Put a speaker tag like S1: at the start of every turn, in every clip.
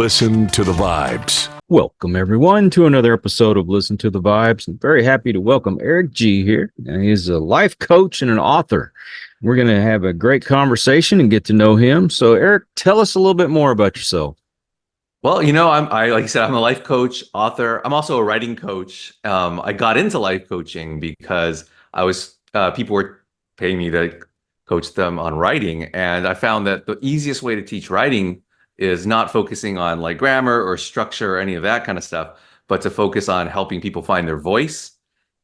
S1: Listen to the Vibes.
S2: Welcome, everyone, to another episode of Listen to the Vibes. I'm very happy to welcome Eric G here. And he's a life coach and an author. We're going to have a great conversation and get to know him. So, Eric, tell us a little bit more about yourself.
S3: Well, like I said, I'm a life coach, author. I'm also a writing coach. I got into life coaching because people were paying me to coach them on writing, and I found that the easiest way to teach writing is not focusing on like grammar or structure or any of that kind of stuff, but to focus on helping people find their voice.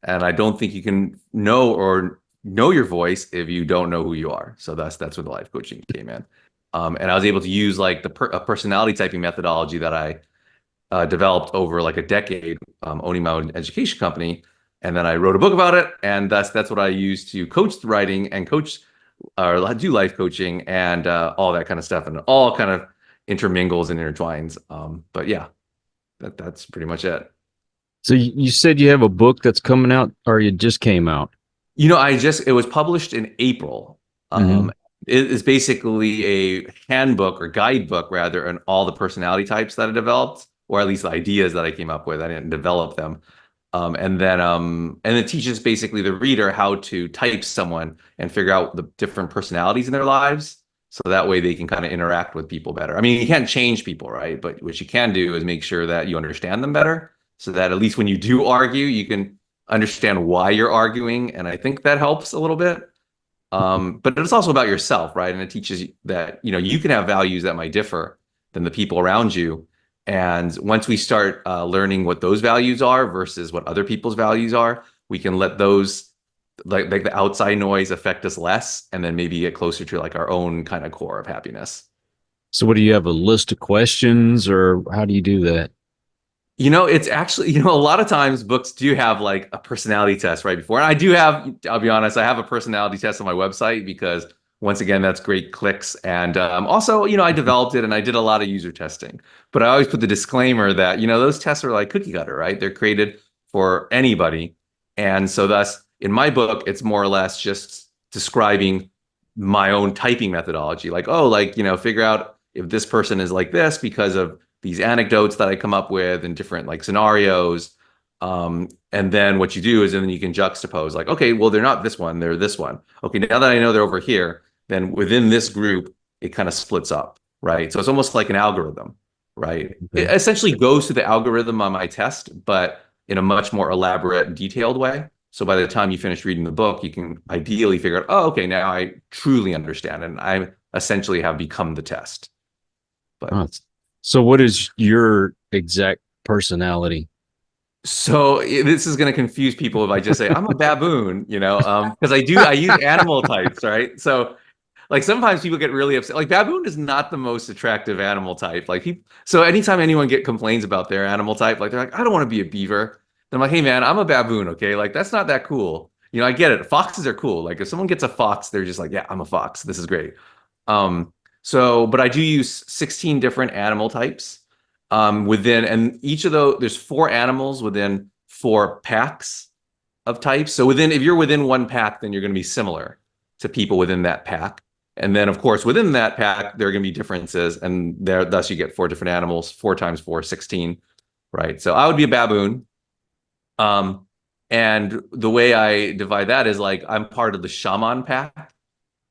S3: And I don't think you can know your voice if you don't know who you are. So that's where the life coaching came in. And I was able to use like a personality typing methodology that I developed over like a decade, owning my own education company. And then I wrote a book about it. And that's what I use to coach the writing and coach or do life coaching and all that kind of stuff. And it all kind of intermingles and intertwines. But yeah, that's pretty much it.
S2: So you said you have a book that's coming out, or you just came out?
S3: It was published in April. It is basically a handbook or guidebook rather on all the personality types that I developed, or at least the ideas that I came up with. I didn't develop them. And it teaches basically the reader how to type someone and figure out the different personalities in their lives. So that way they can kind of interact with people better. I mean, you can't change people, right? But what you can do is make sure that you understand them better so that at least when you do argue, you can understand why you're arguing. And I think that helps a little bit. But it's also about yourself, right? And it teaches you that, you can have values that might differ than the people around you. And once we start learning what those values are versus what other people's values are, we can let those like the outside noise affect us less, and then maybe get closer to like our own kind of core of happiness.
S2: So what do you have, a list of questions, or how do you do that?
S3: It's actually, a lot of times books do have like a personality test right before. And I'll be honest, I have a personality test on my website because once again, that's great clicks. And also, I developed it and I did a lot of user testing, but I always put the disclaimer that, those tests are like cookie cutter, right? They're created for anybody. And so thus in my book, it's more or less just describing my own typing methodology. Like, figure out if this person is like this because of these anecdotes that I come up with and different like scenarios. And then what you do is, and then you can juxtapose like, okay, well, they're not this one, they're this one. Okay, now that I know they're over here, then within this group, it kind of splits up, right? So it's almost like an algorithm, right? Okay. It essentially goes to the algorithm on my test, but in a much more elaborate, detailed way. So by the time you finish reading the book, you can ideally figure out, oh, okay, now I truly understand. And I essentially have become the test. But
S2: so what is your exact personality?
S3: So this is going to confuse people if I just say I'm a baboon, because I use animal types, right? So like sometimes people get really upset. Like baboon is not the most attractive animal type. So anytime anyone complains about their animal type, like they're like, I don't want to be a beaver. Then I'm like, hey man, I'm a baboon, okay? Like that's not that cool. I get it. Foxes are cool. Like if someone gets a fox, they're just like, yeah, I'm a fox. This is great. But I do use 16 different animal types. And each of those, there's 4 animals within 4 packs of types. So if you're within one pack, then you're going to be similar to people within that pack. And then of course, within that pack, there are going to be differences. And thus you get 4 different animals, 4 times 4, 16, right? So I would be a baboon. And the way I divide that is like, I'm part of the shaman pack,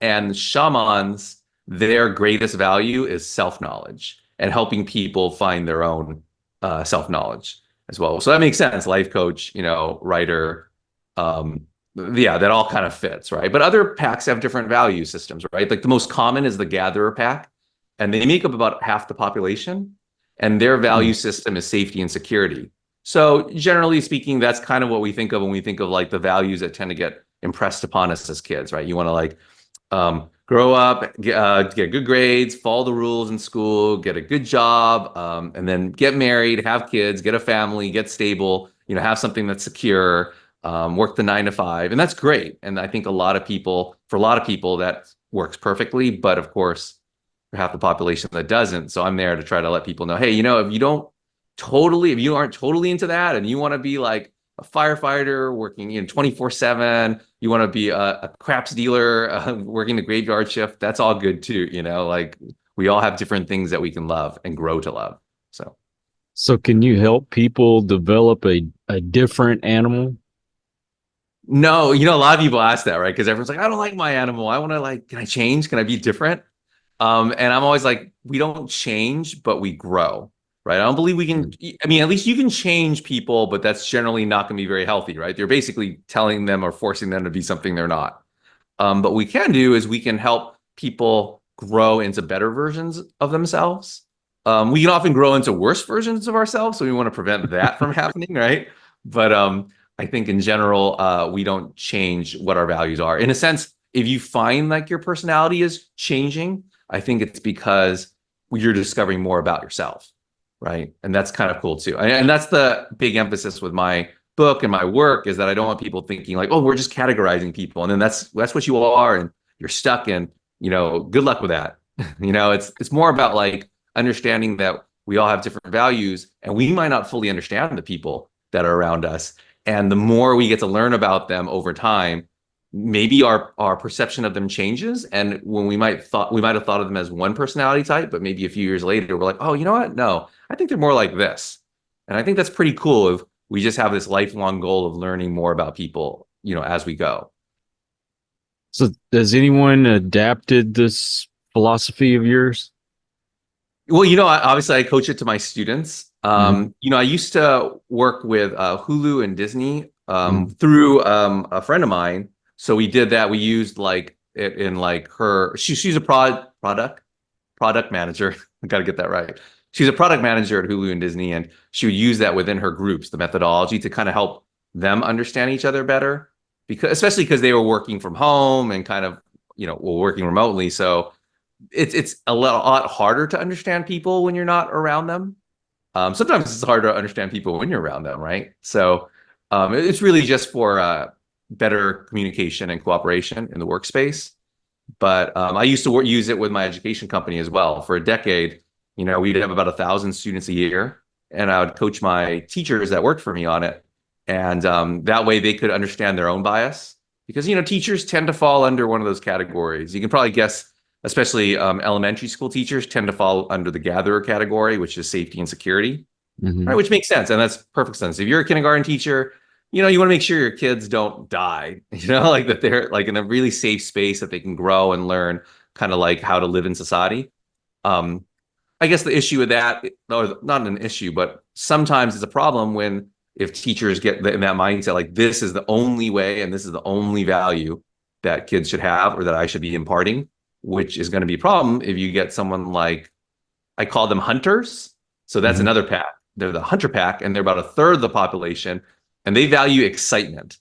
S3: and shamans, their greatest value is self-knowledge and helping people find their own self-knowledge as well. So that makes sense. Life coach, writer, that all kind of fits, right? But other packs have different value systems, right? Like the most common is the gatherer pack, and they make up about half the population, and their value system is safety and security. So generally speaking, that's kind of what we think of when we think of like the values that tend to get impressed upon us as kids, right? You want to like grow up, get good grades, follow the rules in school, get a good job, and then get married, have kids, get a family, get stable, have something that's secure, work the 9 to 5. And that's great. And I think for a lot of people, that works perfectly. But of course, for half the population that doesn't. So I'm there to try to let people know, hey, if you aren't totally into that and you want to be like a firefighter working 24/7, you want to be a craps dealer working the graveyard shift, that's all good too. Like we all have different things that we can love and grow to love.
S2: So can you help people develop a different animal?
S3: No, a lot of people ask that, right? Because everyone's like, I don't like my animal. I want to can I change? Can I be different? And I'm always like, we don't change, but we grow, right? I don't believe we can. I mean, at least you can change people, but that's generally not going to be very healthy, right? You're basically telling them or forcing them to be something they're not. But what we can do is we can help people grow into better versions of themselves. We can often grow into worse versions of ourselves, so we want to prevent that from happening, right? But I think in general, we don't change what our values are. In a sense, if you find like your personality is changing, I think it's because you're discovering more about yourself, right? And that's kind of cool too. And that's the big emphasis with my book and my work, is that I don't want people thinking like, oh, we're just categorizing people, and then that's what you all are, and you're stuck in, good luck with that. It's more about like understanding that we all have different values, and we might not fully understand the people that are around us. And the more we get to learn about them over time, maybe our perception of them changes. And when we might have thought of them as one personality type, but maybe a few years later, we're like, oh, you know what? No, I think they're more like this. And I think that's pretty cool if we just have this lifelong goal of learning more about people, as we go.
S2: So has anyone adapted this philosophy of yours?
S3: Well, obviously I coach it to my students. I used to work with Hulu and Disney through a friend of mine. So we did that. We used like it in like she's a product manager. I got to get that right. She's a product manager at Hulu and Disney, and she would use that within her groups, the methodology, to kind of help them understand each other better, especially because they were working from home and kind of, working remotely. So it's a lot harder to understand people when you're not around them. Sometimes it's harder to understand people when you're around them, right? So it's really just for better communication and cooperation in the workspace. But I used to use it with my education company as well. For a decade, we'd have about 1,000 students a year, and I would coach my teachers that worked for me on it. And that way they could understand their own bias, because, teachers tend to fall under one of those categories. You can probably guess, especially elementary school teachers tend to fall under the gatherer category, which is safety and security, right? Which makes sense. And that's perfect sense. If you're a kindergarten teacher, you want to make sure your kids don't die, like that they're like in a really safe space that they can grow and learn kind of like how to live in society. I guess the issue with that, or not an issue, but sometimes it's a problem if teachers get in that mindset, like this is the only way and this is the only value that kids should have or that I should be imparting, which is going to be a problem if you get someone like, I call them hunters. So that's another pack. They're the hunter pack, and they're about a third of the population, and they value excitement,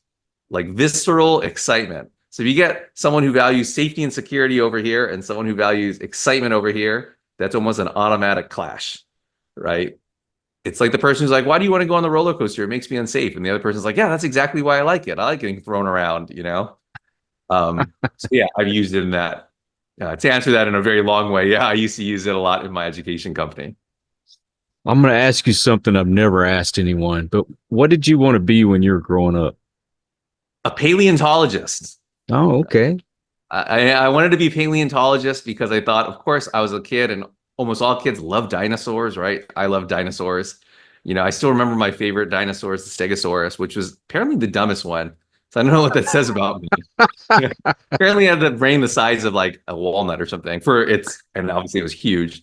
S3: like visceral excitement. So if you get someone who values safety and security over here and someone who values excitement over here, that's almost an automatic clash, right? It's like the person who's like, why do you want to go on the roller coaster? It makes me unsafe. And the other person's like, yeah, that's exactly why I like it. I like getting thrown around, So yeah, I've used it in that. To answer that in a very long way, yeah, I used to use it a lot in my education company.
S2: I'm going to ask you something I've never asked anyone, but what did you want to be when you were growing up?
S3: A paleontologist.
S2: Oh, okay.
S3: I wanted to be a paleontologist because I thought, of course, I was a kid and almost all kids love dinosaurs, right? I love dinosaurs. I still remember my favorite dinosaur is the Stegosaurus, which was apparently the dumbest one. So I don't know what that says about me. Apparently, it had the brain the size of like a walnut or something and obviously it was huge.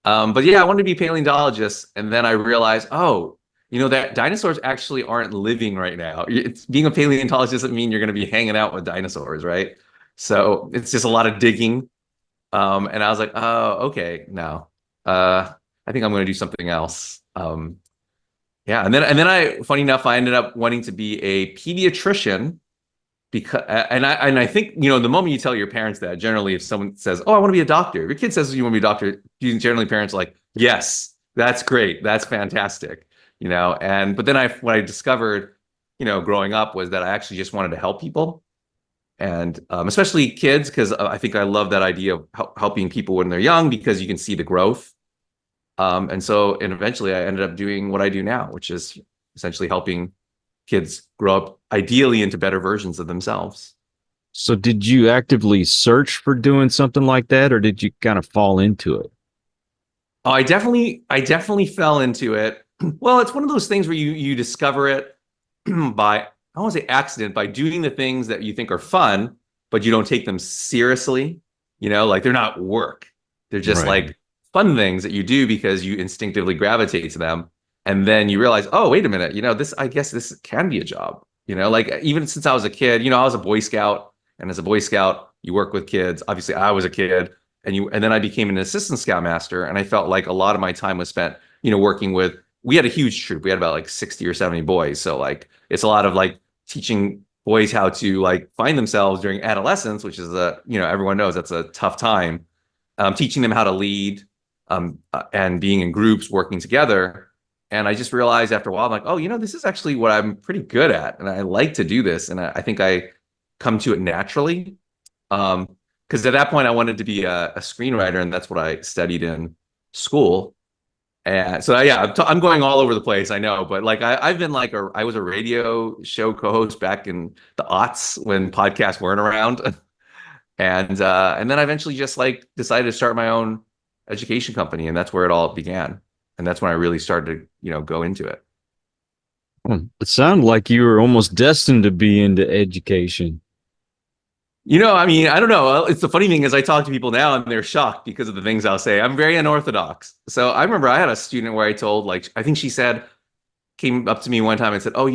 S3: But yeah, I wanted to be a paleontologist, and then I realized, that dinosaurs actually aren't living right now. Being a paleontologist doesn't mean you're going to be hanging out with dinosaurs, right? So it's just a lot of digging. And I was like, oh, okay, no. I think I'm going to do something else. Yeah, and then funny enough, I ended up wanting to be a pediatrician because, and I think, the moment you tell your parents that, generally, if someone says, oh, I want to be a doctor, if your kid says you want to be a doctor, generally parents are like, yes, that's great, that's fantastic, but then what I discovered, growing up, was that I actually just wanted to help people. And especially kids, because I think I love that idea of helping people when they're young, because you can see the growth. And eventually I ended up doing what I do now, which is essentially helping kids grow up ideally into better versions of themselves.
S2: So did you actively search for doing something like that, or did you kind of fall into it?
S3: Oh, I definitely fell into it. Well, it's one of those things where you discover it by, I don't want to say accident, by doing the things that you think are fun, but you don't take them seriously. Like they're not work. They're just
S2: Right.
S3: like fun things that you do because you instinctively gravitate to them. And then you realize, oh, wait a minute, I guess this can be a job. Like even since I was a kid, I was a Boy Scout, and as a Boy Scout, you work with kids. Obviously, I was a kid, and then I became an assistant scoutmaster, and I felt like a lot of my time was spent, working with. We had a huge troop. We had about like 60 or 70 boys, so like it's a lot of like teaching boys how to like find themselves during adolescence, which is everyone knows that's a tough time. Teaching them how to lead, and being in groups, working together. And I just realized after a while, I'm like, oh, this is actually what I'm pretty good at, and I like to do this, and I think I come to it naturally. Because at that point, I wanted to be a screenwriter, and that's what I studied in school. And so, yeah, I'm going all over the place, I know, but like I've been like I was a radio show co-host back in the aughts when podcasts weren't around, and then I eventually just like decided to start my own education company, and that's where it all began, and that's when I really started to go into it.
S2: It sounded like you were almost destined to be into education.
S3: I mean, I don't know. It's the funny thing is I talk to people now and they're shocked because of the things I'll say. I'm very unorthodox. So I remember I had a student where I told, like, I think she said, came up to me one time and said, oh,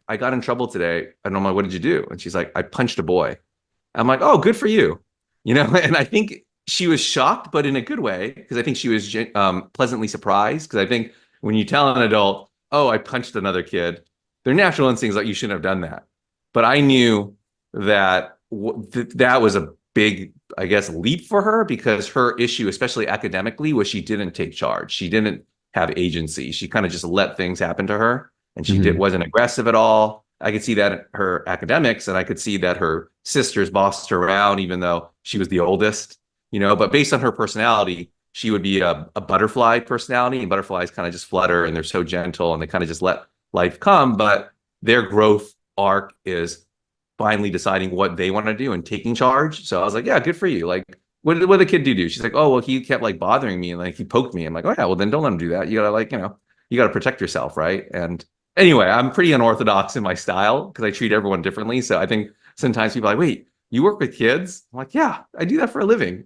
S3: I got in trouble today. And I'm like, what did you do? And she's like, I punched a boy. I'm like, oh, good for you. And I think she was shocked, but in a good way, because I think she was pleasantly surprised. Because I think when you tell an adult, oh, I punched another kid, their natural instinct is like, you shouldn't have done that. But I knew that that was a big, I guess, leap for her, because her issue, especially academically, was she didn't take charge. She didn't have agency. She kind of just let things happen to her, and she
S2: Mhm.
S3: wasn't aggressive at all. I could see that in her academics, and I could see that her sisters bossed her around, even though she was the oldest. But based on her personality, she would be a butterfly personality, and butterflies kind of just flutter, and they're so gentle, and they kind of just let life come. But their growth arc is finally deciding what they want to do and taking charge. So I was like, yeah, good for you. Like, what did the kid do? She's like, oh, well, he kept like bothering me and like he poked me. I'm like, oh yeah, well then don't let him do that. You gotta like, you gotta protect yourself, right? And anyway, I'm pretty unorthodox in my style because I treat everyone differently. So I think sometimes people are like, wait, you work with kids? I'm like, yeah, I do that for a living,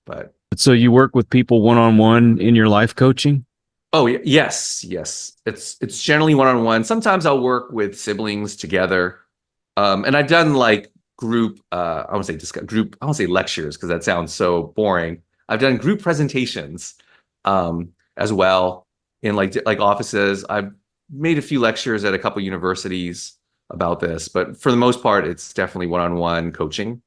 S3: but
S2: So you work with people one on one in your life coaching?
S3: oh yes, yes. It's generally one-on-one. Sometimes I'll work with siblings together. And I've done like group, I won't say group, I won't say lectures because that sounds so boring. I've done group presentations as well in like offices. I've made a few lectures at a couple universities about this, but for the most part, it's definitely one-on-one coaching.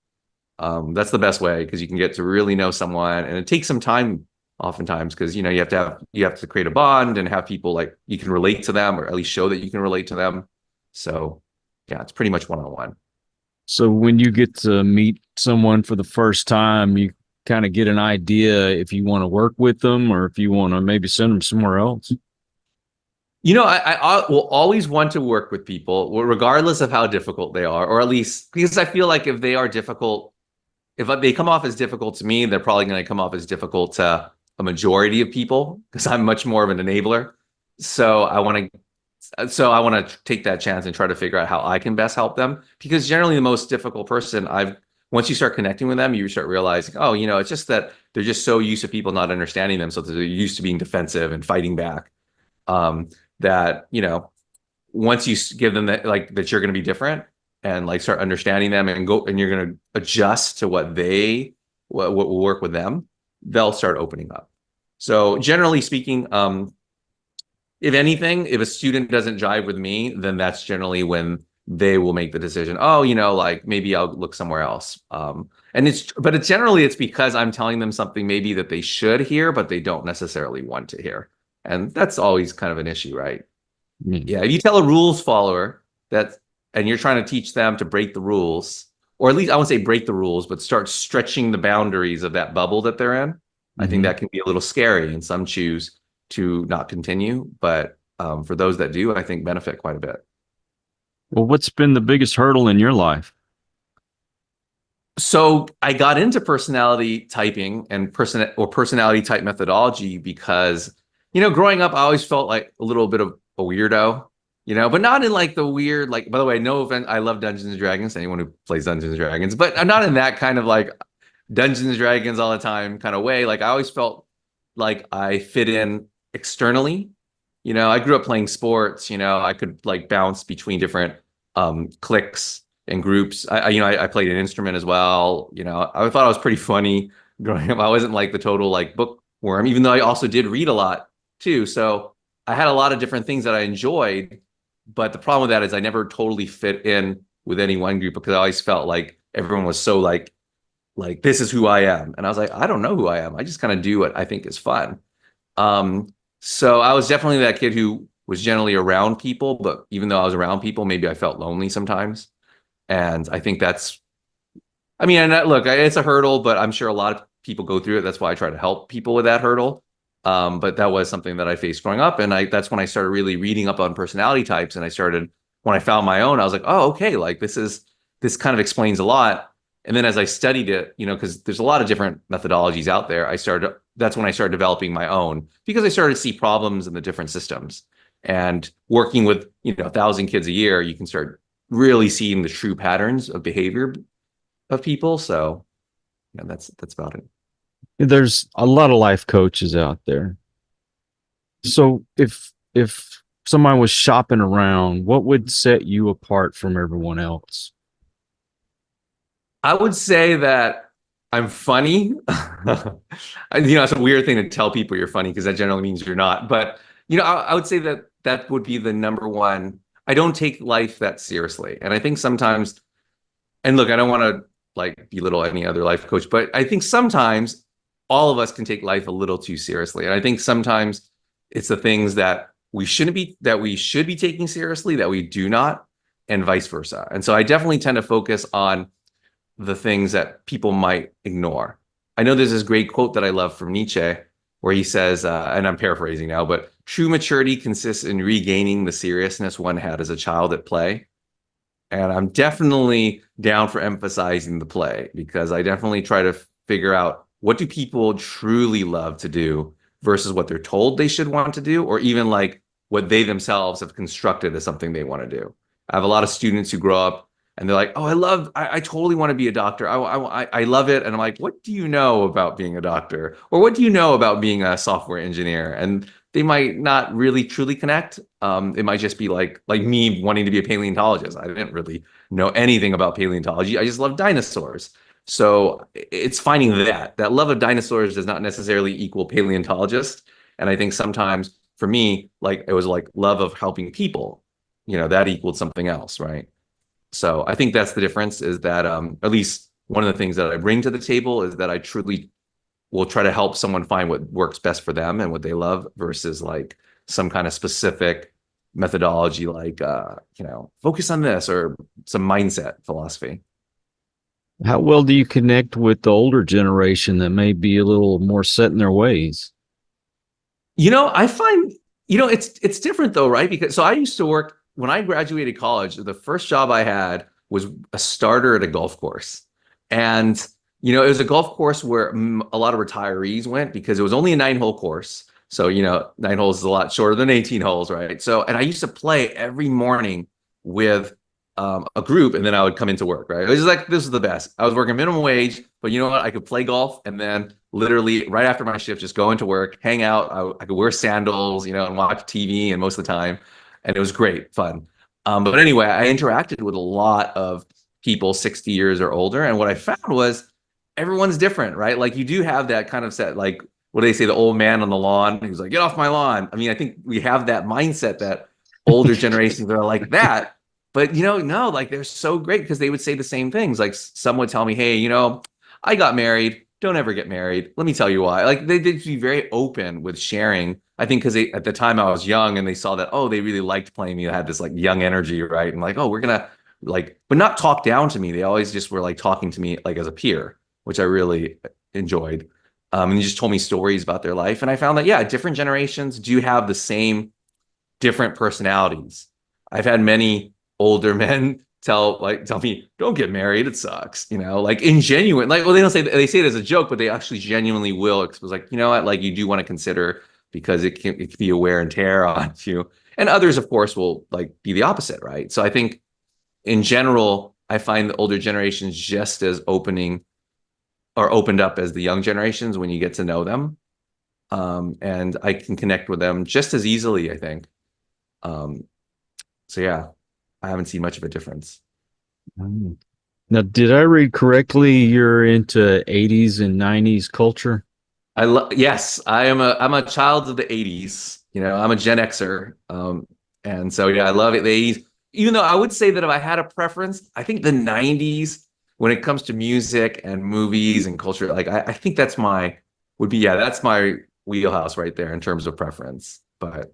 S3: That's the best way because you can get to really know someone, and it takes some time oftentimes because you have to create a bond and have people like you can relate to them, or at least show that you can relate to them. So yeah, it's pretty much one-on-one.
S2: So when you get to meet someone for the first time, you kind of get an idea if you want to work with them or if you want to maybe send them somewhere else.
S3: I will always want to work with people, regardless of how difficult they are, or at least because I feel like if they are difficult, if they come off as difficult to me, they're probably going to come off as difficult to a majority of people because I'm much more of an enabler. So I want to take that chance and try to figure out how I can best help them, because generally the most difficult person once you start connecting with them, you start realizing, oh, it's just that they're just so used to people not understanding them. So they're used to being defensive and fighting back. Um, that, once you give them that, like that you're going to be different and like start understanding them and you're going to adjust to what will work with them, they'll start opening up. So generally speaking, if anything, if a student doesn't jive with me, then that's generally when they will make the decision, oh, like maybe I'll look somewhere else. But it's generally it's because I'm telling them something maybe that they should hear, but they don't necessarily want to hear. And that's always kind of an issue, right?
S2: Mm.
S3: Yeah, if you tell a rules follower and you're trying to teach them to break the rules, or at least I won't say break the rules, but start stretching the boundaries of that bubble that they're in, I think
S2: Mhm.
S3: that can be a little scary, and some choose to not continue. But for those that do, I think benefit quite a bit.
S2: Well, what's been the biggest hurdle in your life?
S3: So I got into personality typing and personality type methodology because, growing up, I always felt like a little bit of a weirdo, but not in like the weird, like, by the way, no offense, I love Dungeons and Dragons, anyone who plays Dungeons and Dragons, but I'm not in that kind of like Dungeons and Dragons all the time kind of way. Like I always felt like I fit in externally. I grew up playing sports, I could like bounce between different cliques and groups. I played an instrument as well. I thought I was pretty funny growing up. I wasn't like the total like bookworm, even though I also did read a lot too. So I had a lot of different things that I enjoyed. But the problem with that is I never totally fit in with any one group because I always felt like everyone was so like this is who I am. And I was like, I don't know who I am. I just kind of do what I think is fun. So I was definitely that kid who was generally around people, but even though I was around people, maybe I felt lonely sometimes. And I think and look, it's a hurdle, but I'm sure a lot of people go through it. That's why I try to help people with that hurdle. But that was something that I faced growing up. And that's when I started really reading up on personality types. And when I found my own, I was like, oh, okay, like this kind of explains a lot. And then as I studied it, because there's a lot of different methodologies out there, that's when I started developing my own because I started to see problems in the different systems. And working with, 1,000 kids a year, you can start really seeing the true patterns of behavior of people. So that's about it.
S2: There's a lot of life coaches out there. So if somebody was shopping around, what would set you apart from everyone else?
S3: I would say that I'm funny. It's a weird thing to tell people you're funny because that generally means you're not. But, I would say that that would be the number one. I don't take life that seriously. And I think sometimes, and look, I don't want to like belittle any other life coach, but I think sometimes all of us can take life a little too seriously. And I think sometimes it's the things that we should be taking seriously that we do not, and vice versa. And so I definitely tend to focus on the things that people might ignore. I know there's this great quote that I love from Nietzsche where he says, and I'm paraphrasing now, but true maturity consists in regaining the seriousness one had as a child at play. And I'm definitely down for emphasizing the play because I definitely try to figure out what do people truly love to do versus what they're told they should want to do, or even like what they themselves have constructed as something they want to do. I have a lot of students who grow up and they're like, oh, I totally want to be a doctor. I love it. And I'm like, what do you know about being a doctor? Or what do you know about being a software engineer? And they might not really truly connect. It might just be like me wanting to be a paleontologist. I didn't really know anything about paleontology. I just love dinosaurs. So it's finding that love of dinosaurs does not necessarily equal paleontologist. And I think sometimes for me, like it was like love of helping people, that equaled something else, right? So I think that's the difference is that at least one of the things that I bring to the table is that I truly will try to help someone find what works best for them and what they love versus like some kind of specific methodology like focus on this or some mindset philosophy.
S2: How well do you connect with the older generation that may be a little more set in their ways?
S3: I find, it's different though, right? Because so I used to work when I graduated college, the first job I had was a starter at a golf course. And, it was a golf course where a lot of retirees went because it was only a 9-hole course. So, 9 holes is a lot shorter than 18 holes, right? So, and I used to play every morning with a group and then I would come into work, right? It was like, this is the best. I was working minimum wage, but you know what? I could play golf and then literally right after my shift, just go into work, hang out. I could wear sandals, and watch TV and most of the time. And it was great fun. But anyway, I interacted with a lot of people 60 years or older. And what I found was everyone's different, right? Like you do have that kind of set, like what do they say, the old man on the lawn who's like, get off my lawn. I mean, I think we have that mindset that older generations are like that. But no, like they're so great because they would say the same things. Like some would tell me, hey, I got married. Don't ever get married. Let me tell you why. Like they'd be very open with sharing. I think because at the time I was young and they saw that, oh, they really liked playing me. I had this like young energy, right? And like, oh, we're gonna like, but not talk down to me. They always just were like talking to me like as a peer, which I really enjoyed. And he just told me stories about their life. And I found that, yeah, different generations do have the same different personalities. I've had many older men tell me, don't get married, it sucks, like in genuine, like, well, they don't say, they say it as a joke, but they actually genuinely will. It's like, you know what, like, you do want to consider, because it can be a wear and tear on you. And others, of course, will like be the opposite, right? So I think in general, I find the older generations just as opened up as the young generations when you get to know them. And I can connect with them just as easily, I think. So yeah, I haven't seen much of a difference.
S2: Mm. Now, did I read correctly? You're into 80s and 90s culture?
S3: Yes, I'm a child of the 80s. I'm a Gen Xer. And so yeah, I love it. The 80s. Even though I would say that if I had a preference, I think the 90s, when it comes to music and movies and culture, like I think that's my wheelhouse right there in terms of preference. But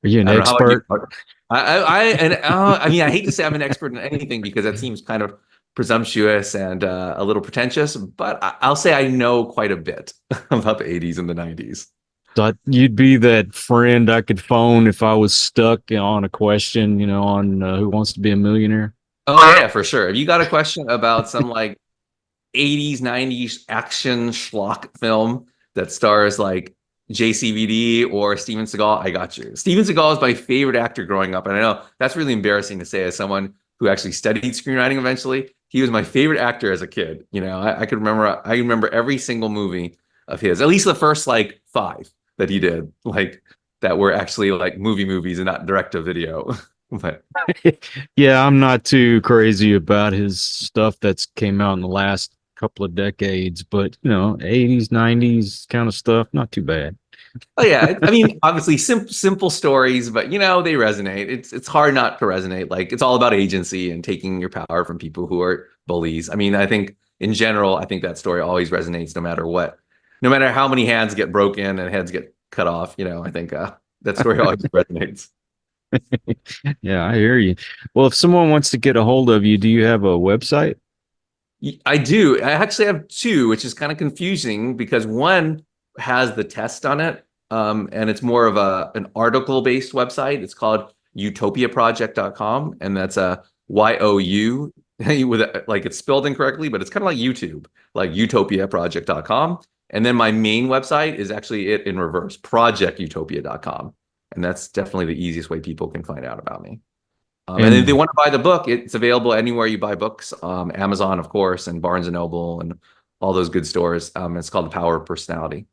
S2: Are you an
S3: I don't know, how about you?
S2: expert?
S3: I mean, I hate to say I'm an expert in anything, because that seems kind of presumptuous and a little pretentious, but I'll say I know quite a bit about the 80s and the 90s.
S2: Thought you'd be that friend I could phone if I was stuck on a question, on Who Wants to Be a Millionaire.
S3: Oh yeah, for sure. If you got a question about some like 80s, 90s action schlock film that stars like JCVD or Steven Seagal, I got you. Steven Seagal is my favorite actor growing up. And I know that's really embarrassing to say as someone who actually studied screenwriting eventually. He was my favorite actor as a kid. I remember every single movie of his, at least the first like 5 that he did, like that were actually like movies and not direct to video. But
S2: Yeah, I'm not too crazy about his stuff that's came out in the last couple of decades, but 80s, 90s kind of stuff, not too bad.
S3: oh yeah, I mean, obviously simple stories, but they resonate. It's hard not to resonate. Like, it's all about agency and taking your power from people who are bullies. I mean, I think in general, I think that story always resonates no matter what, no matter how many hands get broken and heads get cut off. I think that story always resonates.
S2: Yeah, I hear you. Well, if someone wants to get a hold of you, do you have a website?
S3: I do. I actually have 2, which is kind of confusing because one has the test on it, and it's more of an article-based website. It's called utopiaproject.com, and that's a YOU with like it's spelled incorrectly, but it's kind of like YouTube, like utopiaproject.com. And then my main website is actually it in reverse, projectutopia.com. And that's definitely the easiest way people can find out about me. And if they
S2: And
S3: want to buy the book, it's available anywhere you buy books. Amazon, of course, and Barnes and Noble and all those good stores. It's called The Power of Personality.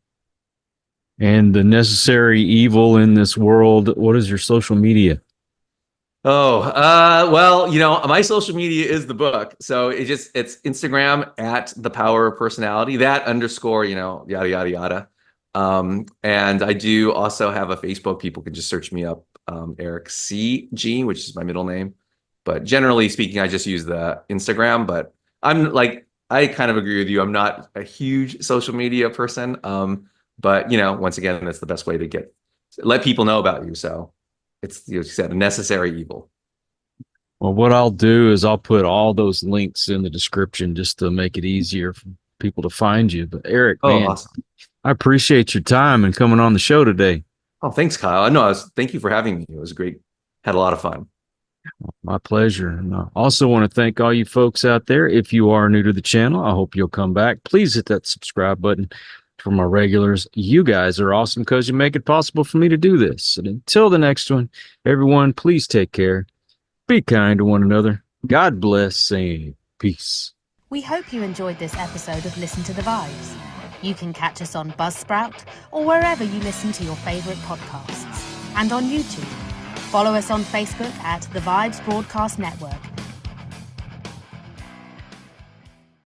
S2: and the necessary evil in this world, what is your social media?
S3: Oh, well, my social media is the book. So it's Instagram at The Power of Personality, that underscore, yada, yada, yada. And I do also have a Facebook. People can just search me up, Eric C.G., which is my middle name. But generally speaking, I just use the Instagram. But I kind of agree with you. I'm not a huge social media person. But once again, that's the best way to let people know about you. So it's, you said, a necessary evil.
S2: Well, what I'll do is I'll put all those links in the description just to make it easier for people to find you. But Eric,
S3: Oh,
S2: man,
S3: awesome.
S2: I appreciate your time and coming on the show today.
S3: Oh, thanks, Kyle. No, thank you for having me. It was great. Had a lot of fun.
S2: My pleasure. And I also want to thank all you folks out there. If you are new to the channel, I hope you'll come back. Please hit that subscribe button. For my regulars, you guys are awesome because you make it possible for me to do this. And until the next one, everyone, please take care. Be kind to one another. God bless and peace.
S4: We hope you enjoyed this episode of Listen to the Vibes. You can catch us on Buzzsprout or wherever you listen to your favorite podcasts. And on YouTube. Follow us on Facebook at The Vibes Broadcast Network